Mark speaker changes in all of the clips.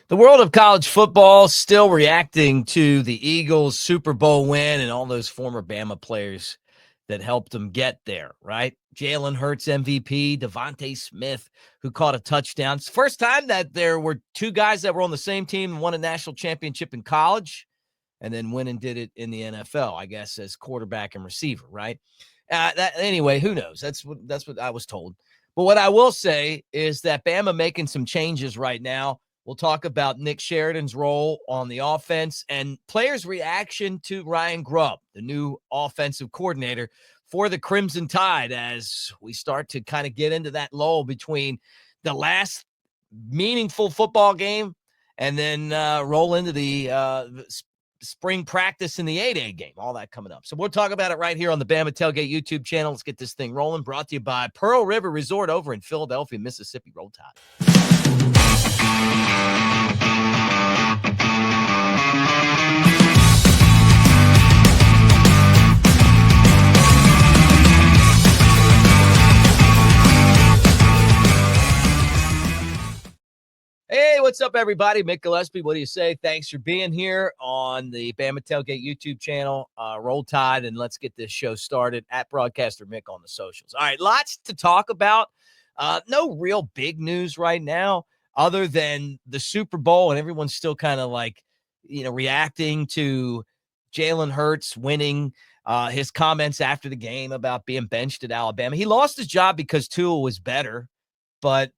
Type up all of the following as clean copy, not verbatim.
Speaker 1: The world of college football still reacting to the Eagles' Super Bowl win and all those former Bama players that helped them get there, right? Jalen Hurts MVP, Devontae Smith, who caught a touchdown. It's the first time that there were two guys that were on the same team and won a national championship in college and then went and did it in the NFL, I guess, as quarterback and receiver, right? Anyway, who knows? That's what I was told. But what I will say is that Bama making some changes right now. We'll talk about Nick Sheridan's role on the offense and players' reaction to Ryan Grubb, the new offensive coordinator for the Crimson Tide, as we start to kind of get into that lull between the last meaningful football game and then roll into the spring practice in the 8A game, all that coming up. So we'll talk about it right here on the Bama Tailgate YouTube channel. Let's get this thing rolling. Brought to you by Pearl River Resort over in Philadelphia, Mississippi. Roll Tide. Hey, what's up, everybody? Mick Gillespie, what do you say? Thanks for being here on the Bama Tailgate YouTube channel. Roll Tide, and let's get this show started at Broadcaster Mick on the socials. All right, lots to talk about. No real big news right now other than the Super Bowl, and everyone's still kind of like, reacting to Jalen Hurts winning, his comments after the game about being benched at Alabama. He lost his job because Tua was better, but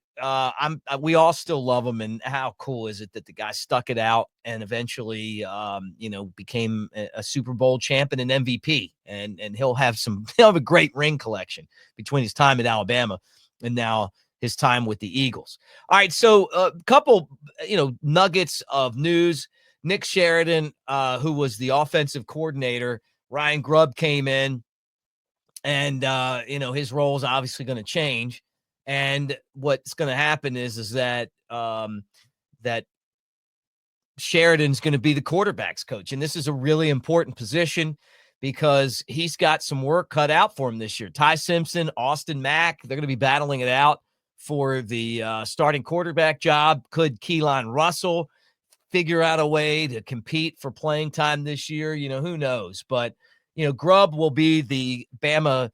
Speaker 1: we all still love him, and how cool is it that the guy stuck it out and eventually, became a Super Bowl champ and an MVP, and he'll have a great ring collection between his time at Alabama and now his time with the Eagles. All right, so a couple, nuggets of news. Nick Sheridan, who was the offensive coordinator, Ryan Grubb came in, and his role is obviously going to change. And what's going to happen is that that Sheridan's going to be the quarterback's coach. And this is a really important position because he's got some work cut out for him this year. Ty Simpson, Austin Mack, they're going to be battling it out for the starting quarterback job. Could Keelon Russell figure out a way to compete for playing time this year? Who knows? But, Grubb will be the Bama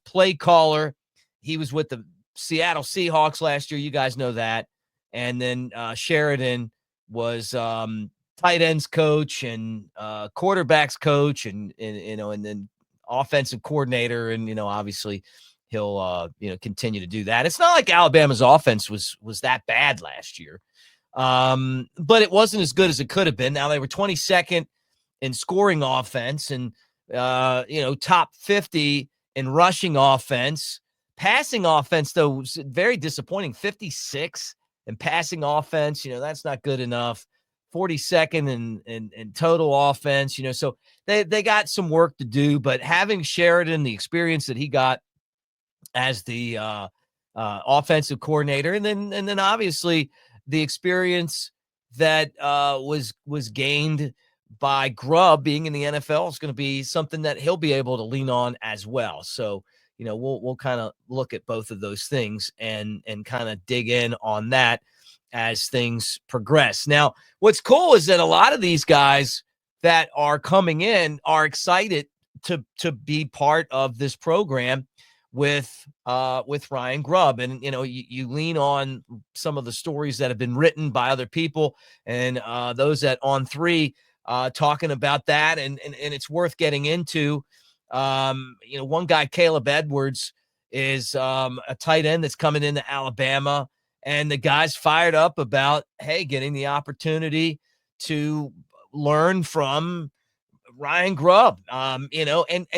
Speaker 1: play caller. He was with the Seattle Seahawks last year. You guys know that. And then Sheridan was tight ends coach and quarterbacks coach and then offensive coordinator. And, obviously he'll, continue to do that. It's not like Alabama's offense was that bad last year. But it wasn't as good as it could have been. Now they were 22nd in scoring offense and, top 50 in rushing offense. Passing offense, though, was very disappointing. 56 in passing offense, that's not good enough. 42nd in total offense, so they got some work to do. But having Sheridan, the experience that he got as the offensive coordinator, and then obviously the experience that was gained by Grubb being in the NFL is going to be something that he'll be able to lean on as well. So, we'll kind of look at both of those things and kind of dig in on that as things progress. Now, what's cool is that a lot of these guys that are coming in are excited to be part of this program with Ryan Grubb. And, you lean on some of the stories that have been written by other people and those at On Three talking about that. And it's worth getting into. One guy, Caleb Edwards, is a tight end that's coming into Alabama, and the guy's fired up about, hey, getting the opportunity to learn from Ryan Grubb, and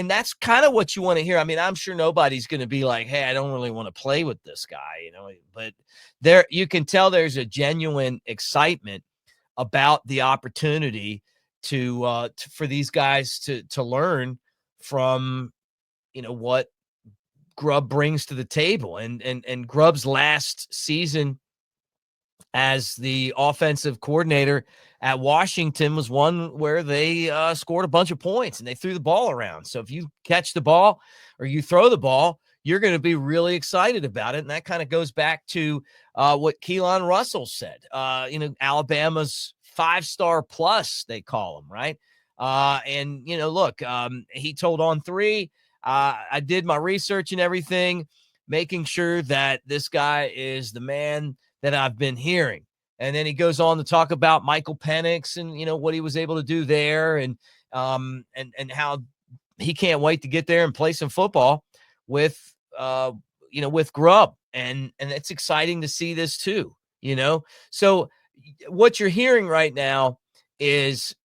Speaker 1: that's kind of what you want to hear. I mean, I'm sure nobody's going to be like, hey, I don't really want to play with this guy, but you can tell there's a genuine excitement about the opportunity to for these guys to learn from, what Grubb brings to the table. And Grubb's last season as the offensive coordinator at Washington was one where they scored a bunch of points and they threw the ball around. So if you catch the ball or you throw the ball, you're going to be really excited about it. And that kind of goes back to what Keelon Russell said. Alabama's 5-star plus, they call him, right? Look, he told On3, I did my research and everything, making sure that this guy is the man that I've been hearing. And then he goes on to talk about Michael Penix and, what he was able to do there and how he can't wait to get there and play some football with Grubb. And it's exciting to see this too. So what you're hearing right now is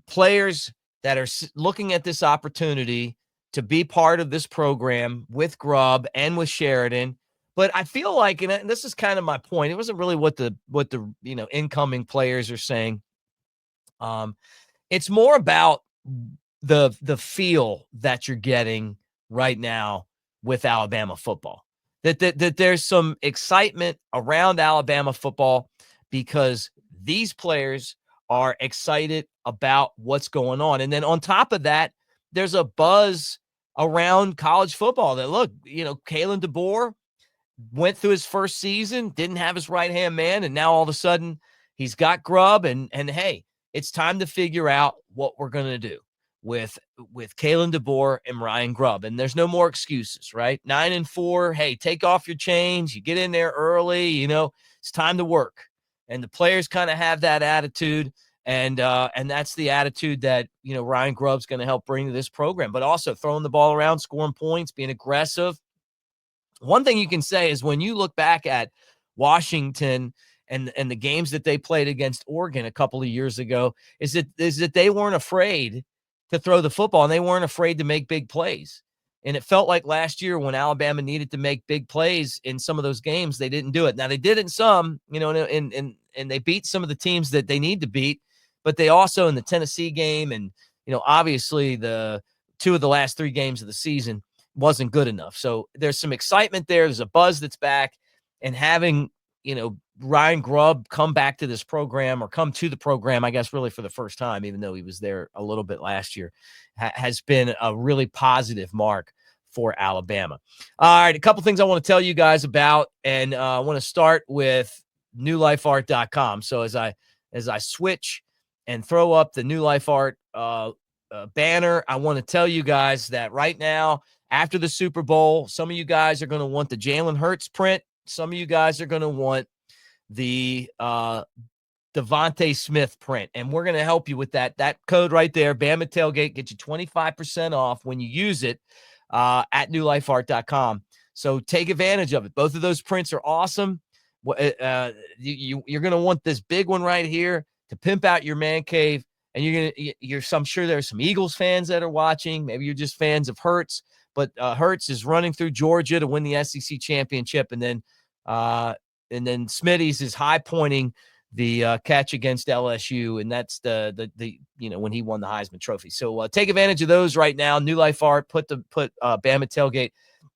Speaker 1: players that are looking at this opportunity to be part of this program with Grubb and with Sheridan. But I feel like, and this is kind of my point, it wasn't really what the incoming players are saying. It's more about the feel that you're getting right now with Alabama football. That there's some excitement around Alabama football because these players are excited about what's going on. And then on top of that, there's a buzz around college football that, look, Kalen DeBoer went through his first season, didn't have his right-hand man, and now all of a sudden he's got Grubb, and hey, it's time to figure out what we're going to do with Kalen DeBoer and Ryan Grubb. And there's no more excuses, right? 9-4, hey, take off your chains, you get in there early, it's time to work. And the players kind of have that attitude, and that's the attitude that, Ryan Grubb's going to help bring to this program, but also throwing the ball around, scoring points, being aggressive. One thing you can say is when you look back at Washington and the games that they played against Oregon a couple of years ago, is that they weren't afraid to throw the football and they weren't afraid to make big plays. And it felt like last year when Alabama needed to make big plays in some of those games, they didn't do it. Now they did in some, and they beat some of the teams that they need to beat, but they also in the Tennessee game and, obviously the 2 of the last 3 games of the season wasn't good enough. So there's some excitement there. There's a buzz that's back, and having, Ryan Grubb come back to this program or come to the program, I guess, really for the first time, even though he was there a little bit last year, has been a really positive mark for Alabama. All right. A couple things I want to tell you guys about, and I want to start with newlifeart.com. So as I switch and throw up the New Life Art banner, I want to tell you guys that right now, after the Super Bowl, some of you guys are going to want the Jalen Hurts print. Some of you guys are going to want the Devontae Smith print, and we're going to help you with that. That code right there, Bama Tailgate, gets you 25% off when you use it at newlifeart.com. So take advantage of it. Both of those prints are awesome. You're going to want this big one right here to pimp out your man cave. And I'm sure there's some Eagles fans that are watching. Maybe you're just fans of Hurts, but Hurts is running through Georgia to win the SEC championship. And then Smitty's is high pointing the catch against LSU. And that's the when he won the Heisman Trophy. So take advantage of those right now. New Life Art, put Bama Tailgate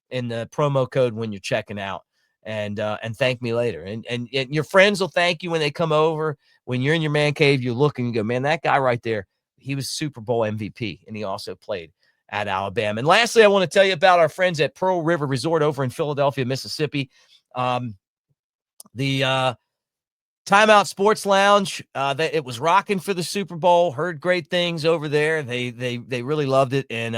Speaker 1: in the promo code when you're checking out, and thank me later. And your friends will thank you when they come over. When you're in your man cave, you look and you go, man, that guy right there, he was Super Bowl MVP, and he also played at Alabama. And lastly, I want to tell you about our friends at Pearl River Resort over in Philadelphia, Mississippi. The Timeout Sports Lounge, it was rocking for the Super Bowl. Heard great things over there. They really loved it, and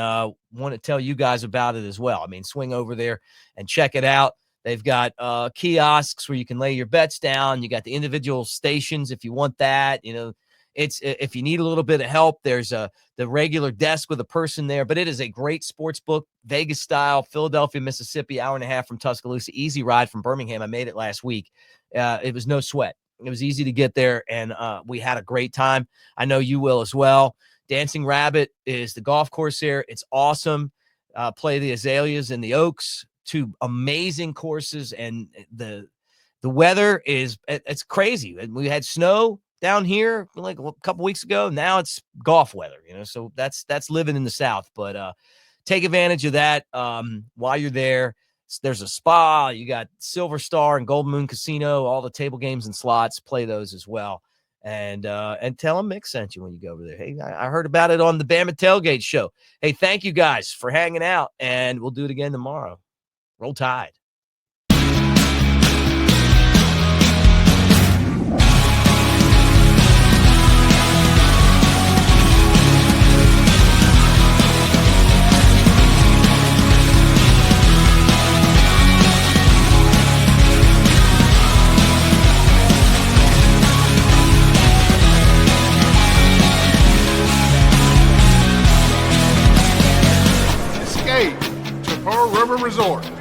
Speaker 1: want to tell you guys about it as well. I mean, swing over there and check it out. They've got kiosks where you can lay your bets down. You got the individual stations if you want that. It's if you need a little bit of help, there's the regular desk with a person there. But it is a great sports book, Vegas style, Philadelphia, Mississippi, hour and a half from Tuscaloosa. Easy ride from Birmingham. I made it last week. It was no sweat. It was easy to get there, and we had a great time. I know you will as well. Dancing Rabbit is the golf course there. It's awesome. Play the Azaleas and the Oaks, 2 amazing courses, and the weather it's crazy. We had snow down here like a couple weeks ago. Now it's golf weather, so that's living in the South. But take advantage of that while you're there. There's a spa. You got Silver Star and Golden Moon Casino, all the table games and slots. Play those as well. And tell them Mick sent you when you go over there. Hey, I heard about it on the Bama Tailgate show. Hey, thank you guys for hanging out, and we'll do it again tomorrow. Roll Tide.
Speaker 2: Escape to Pearl River Resort.